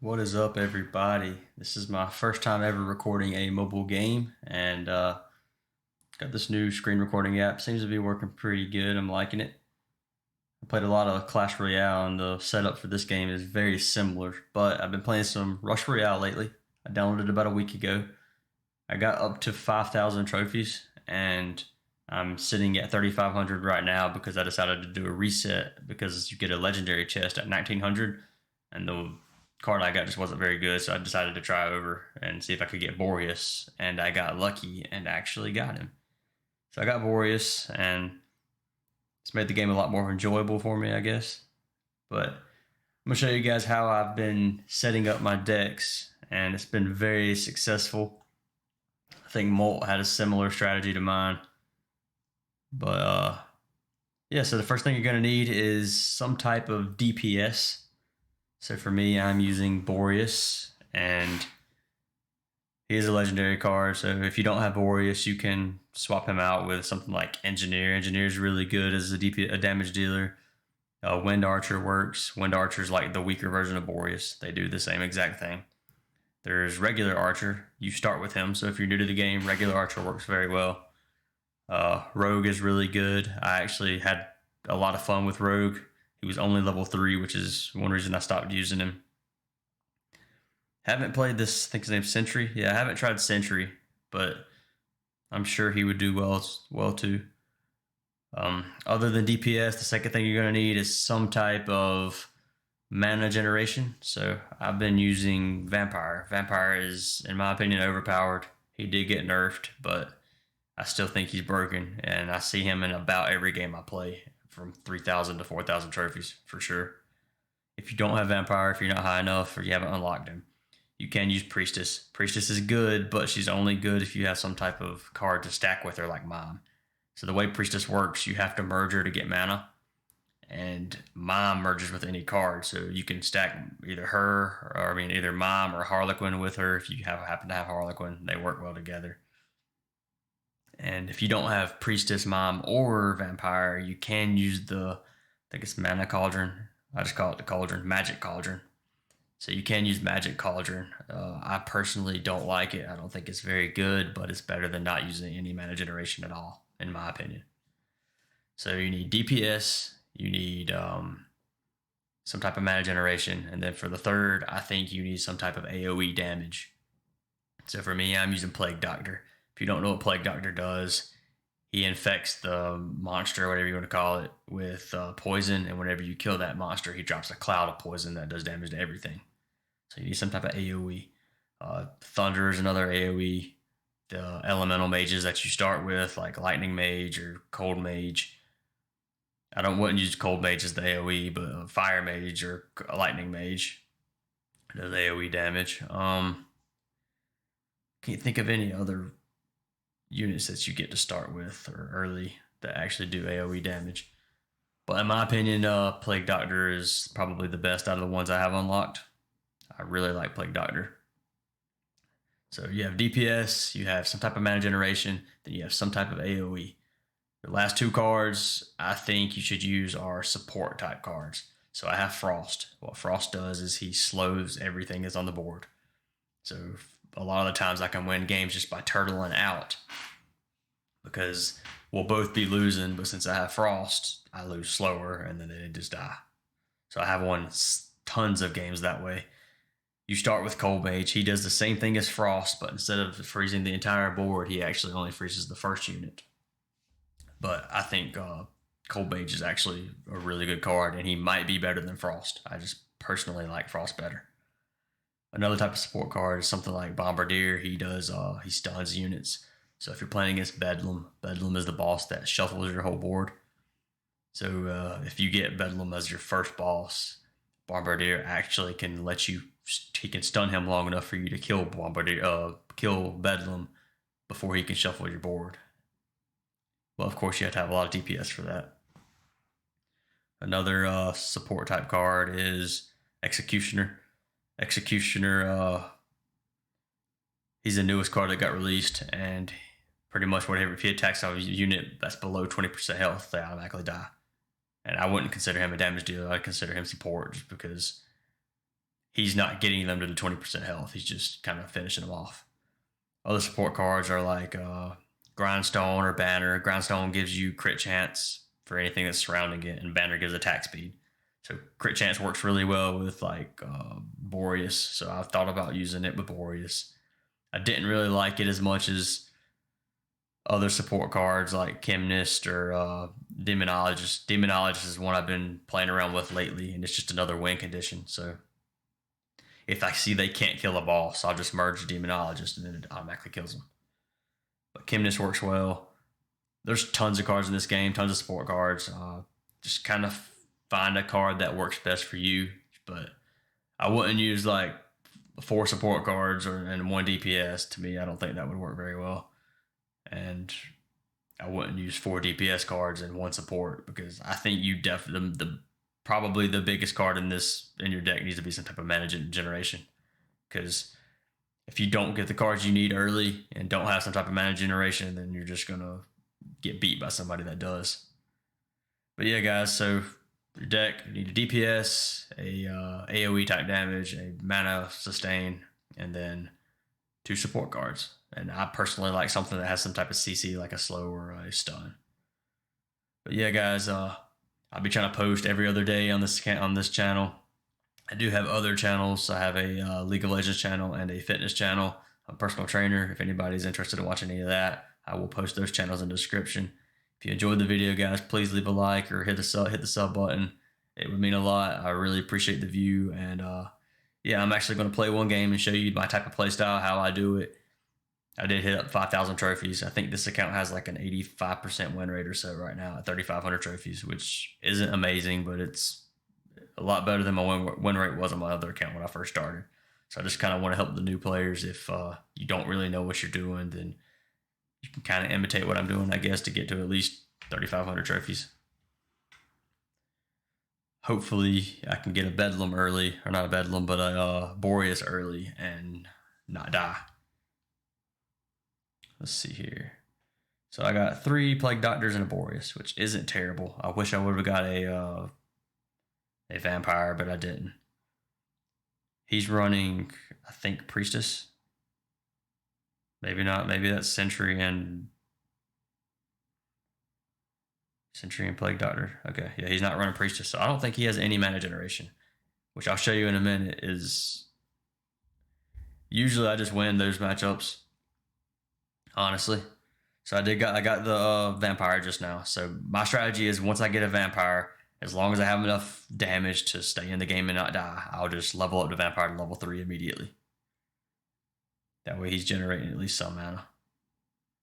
What is up, everybody? This is my first time ever recording a mobile game, and got this new screen recording app. Seems to be working pretty good. I'm liking it. I played a lot of Clash Royale, and the setup for this game is very similar. But I've been playing some Rush Royale lately. I downloaded it about a week ago. I got up to 5,000 trophies, and I'm sitting at 3,500 right now because I decided to do a reset because you get a legendary chest at 1,900, and the card I got just wasn't very good, so I decided to try over and see if I could get Boreas, and I got lucky and actually got him. So I got Boreas, and it's made the game a lot more enjoyable for me, I guess. But I'm gonna show you guys how I've been setting up my decks, and it's been very successful. I think Molt had a similar strategy to mine, but yeah. So the first thing you're gonna need is some type of DPS. So for me, I'm using Boreas, and he is a legendary card. So if you don't have Boreas, you can swap him out with something like Engineer. Engineer is really good as a damage dealer. Wind Archer works. Wind Archer is like the weaker version of Boreas. They do the same exact thing. There's regular Archer. You start with him. So if you're new to the game, regular Archer works very well. Rogue is really good. I actually had a lot of fun with Rogue. He was only level 3, which is one reason I stopped using him. Haven't played this, I think his name's Sentry. Yeah, I haven't tried Sentry, but I'm sure he would do well too. Other than DPS, the second thing you're going to need is some type of mana generation. So I've been using Vampire. Vampire is, in my opinion, overpowered. He did get nerfed, but I still think he's broken, and I see him in about every game I play, from 3,000 to 4,000 trophies for sure. If you don't have Vampire, if you're not high enough, or you haven't unlocked him, you can use Priestess. Priestess is good, but she's only good if you have some type of card to stack with her, like Mime. So the way Priestess works, you have to merge her to get mana, and Mime merges with any card. So you can stack either her, or I mean, either Mime or Harlequin with her. If you happen to have Harlequin, they work well together. And if you don't have Priestess, Mom, or Vampire, you can use I think it's Mana Cauldron. I just call it the Cauldron, Magic Cauldron. So you can use Magic Cauldron. I personally don't like it. I don't think it's very good, but it's better than not using any mana generation at all, in my opinion. So you need DPS, you need some type of mana generation, and then for the third, I think you need some type of AoE damage. So for me, I'm using Plague Doctor. If you don't know what Plague Doctor does, he infects the monster, whatever you want to call it, with poison, and whenever you kill that monster, he drops a cloud of poison that does damage to everything. So you need some type of AoE. Thunder is another AoE. The elemental mages that you start with, like Lightning Mage or Cold Mage. Wouldn't use Cold Mage as the AoE, but Fire Mage or Lightning Mage does AoE damage. Can't think of any other units that you get to start with or early that actually do AoE damage. But in my opinion, Plague Doctor is probably the best out of the ones I have unlocked. I really like Plague Doctor. So you have DPS, you have some type of mana generation, then you have some type of AoE. The last two cards I think you should use are support type cards. So I have Frost. What Frost does is he slows everything that's on the board. So a lot of the times I can win games just by turtling out, because we'll both be losing, but since I have Frost, I lose slower, and then they just die. So I have won tons of games that way. You start with Cold Mage. He does the same thing as Frost, but instead of freezing the entire board, he actually only freezes the first unit. But I think Cold Mage is actually a really good card, and he might be better than Frost. I just personally like Frost better. Another type of support card is something like Bombardier. He stuns units. So if you're playing against Bedlam, Bedlam is the boss that shuffles your whole board. So if you get Bedlam as your first boss, Bombardier actually can he can stun him long enough for you to kill Bedlam before he can shuffle your board. Well, of course, you have to have a lot of DPS for that. Another support type card is Executioner. Executioner, he's the newest card that got released, and pretty much whatever, if he attacks a unit that's below 20% health, they automatically die. And I wouldn't consider him a damage dealer. I'd consider him support, just because he's not getting them to the 20% health. He's just kind of finishing them off. Other support cards are like Grindstone or Banner. Grindstone gives you crit chance for anything that's surrounding it, and Banner gives attack speed. So crit chance works really well with like Boreas. So I've thought about using it with Boreas. I didn't really like it as much as other support cards like Chemist or Demonologist. Demonologist is one I've been playing around with lately, and it's just another win condition. So if I see they can't kill a boss, I'll just merge Demonologist and then it automatically kills them. But Chemist works well. There's tons of cards in this game, tons of support cards. Just kind of find a card that works best for you. But I wouldn't use like 4 support cards and 1 DPS. To me, I don't think that would work very well. And I wouldn't use 4 DPS cards and 1 support, because I think you definitely probably the biggest card in your deck needs to be some type of mana generation. Because if you don't get the cards you need early and don't have some type of mana generation, then you're just gonna get beat by somebody that does. But yeah, guys, so your deck, you need a DPS, a AoE type damage, a mana sustain, and then 2 support cards. And I personally like something that has some type of CC, like a slow or a stun. But yeah, guys, I'll be trying to post every other day on this channel. I do have other channels. I have a League of Legends channel and a fitness channel. I'm a personal trainer. If anybody's interested in watching any of that, I will post those channels in the description. If you enjoyed the video, guys, please leave a like or hit the sub button. It would mean a lot. I really appreciate the view. And yeah, I'm actually going to play one game and show you my type of play style, how I do it. I did hit up 5,000 trophies. I think this account has like an 85% win rate or so right now at 3,500 trophies, which isn't amazing, but it's a lot better than my win rate was on my other account when I first started. So I just kind of want to help the new players. If you don't really know what you're doing, then you can kind of imitate what I'm doing, I guess, to get to at least 3,500 trophies. Hopefully I can get a Bedlam early, or not a Bedlam, but a Boreas early and not die. Let's see here. So I got 3 Plague Doctors and a Boreas, which isn't terrible. I wish I would have got a Vampire, but I didn't. He's running, I think, Priestess. Maybe not. Maybe that's Sentry and Plague Doctor. Okay, yeah, he's not running Priestess, so I don't think he has any mana generation, which I'll show you in a minute. Is usually I just win those matchups, honestly. So I got the Vampire just now. So my strategy is, once I get a Vampire, as long as I have enough damage to stay in the game and not die, I'll just level up the Vampire to level 3 immediately. That way he's generating at least some mana.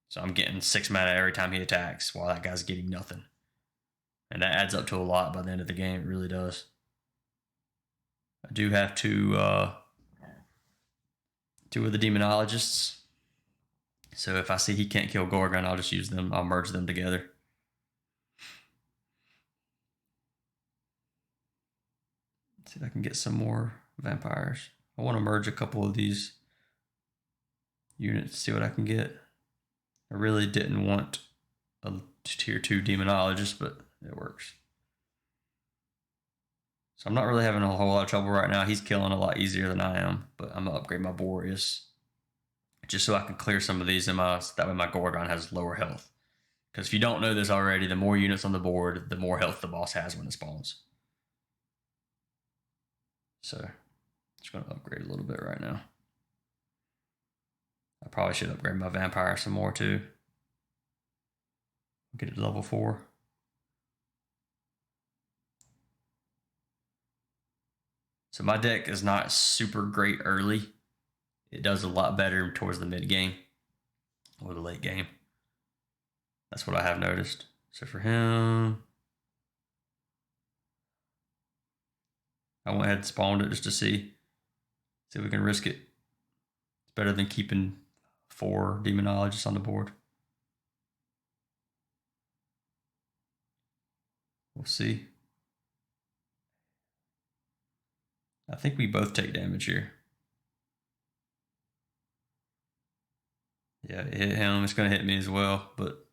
So I'm getting 6 mana every time he attacks, while that guy's getting nothing. And that adds up to a lot by the end of the game. It really does. I do have 2 of the Demonologists. So if I see he can't kill Gorgon, I'll just use them. I'll merge them together. Let's see if I can get some more Vampires. I want to merge a couple of these units, see what I can get. I really didn't want a tier 2 Demonologist, but it works. So I'm not really having a whole lot of trouble right now. He's killing a lot easier than I am, but I'm going to upgrade my Boreas just so I can clear some of these, so that way my Gorgon has lower health. Because if you don't know this already, the more units on the board, the more health the boss has when it spawns. So just going to upgrade a little bit right now. I probably should upgrade my Vampire some more too. Get it to level 4. So my deck is not super great early. It does a lot better towards the mid game or the late game. That's what I have noticed. So for him, I went ahead and spawned it just to see if we can risk it. It's better than keeping 4 Demonologists on the board. We'll see. I think we both take damage here. Yeah, it hit him. It's going to hit me as well, but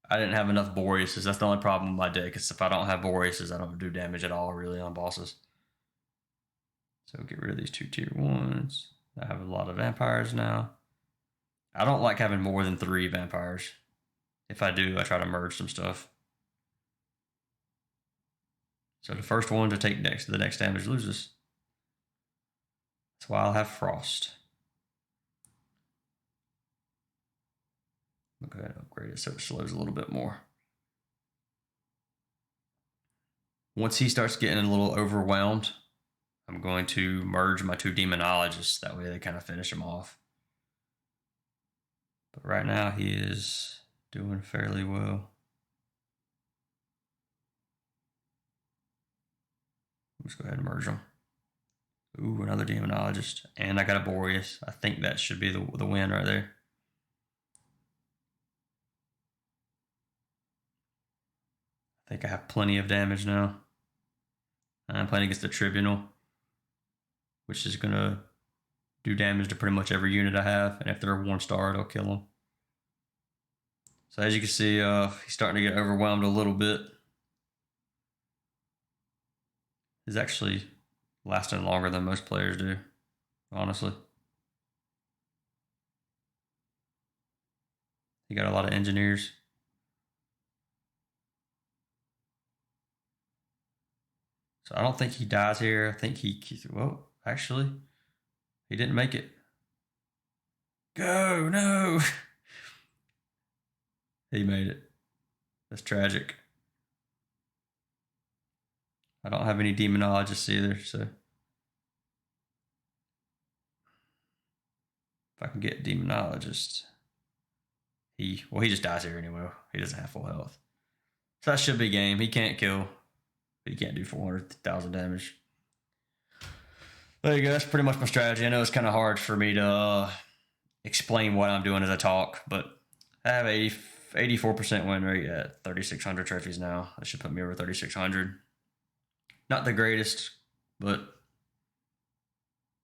I didn't have enough Boreases. That's the only problem with my deck, is if I don't have Boreases, I don't do damage at all really on bosses. So get rid of these 2 tier 1s. I have a lot of vampires now. I don't like having more than 3 vampires. If I do, I try to merge some stuff. So the first one to take the next damage loses. That's why I'll have Frost. I'll go ahead and upgrade it so it slows a little bit more. Once he starts getting a little overwhelmed, I'm going to merge my 2 demonologists. That way they kind of finish him off. But right now he is doing fairly well. Let's go ahead and merge them. Ooh, another demonologist. And I got a Boreas. I think that should be the win right there. I think I have plenty of damage now. I'm playing against the Tribunal, which is going to do damage to pretty much every unit I have. And if they're a 1-star, it'll kill them. So as you can see, he's starting to get overwhelmed a little bit. He's actually lasting longer than most players do, honestly. He got a lot of engineers. So I don't think he dies here. I think well, actually, he didn't make it. Go, no. He made it. That's tragic. I don't have any demonologists either, so if I can get demonologists, he just dies here anyway. He doesn't have full health. So that should be game. He can't kill. But he can't do 400,000 damage. There you go. That's pretty much my strategy. I know it's kind of hard for me to explain what I'm doing as I talk, but I have 84% win rate at 3,600 trophies now. That should put me over 3,600. Not the greatest, but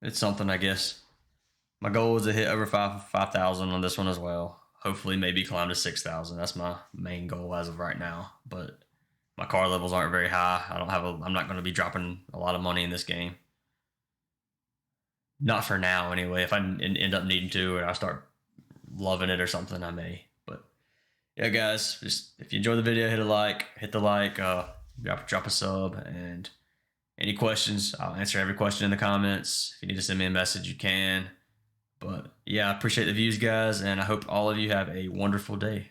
it's something, I guess. My goal is to hit over 5,000 on this one as well. Hopefully, maybe climb to 6,000. That's my main goal as of right now. But my card levels aren't very high. I'm not going to be dropping a lot of money in this game. Not for now, anyway. If I end up needing to, or I start loving it or something, I may. But yeah, guys, just if you enjoyed the video, hit the like, drop a sub, and any questions, I'll answer every question in the comments. If you need to send me a message, you can. But yeah, I appreciate the views, guys, and I hope all of you have a wonderful day.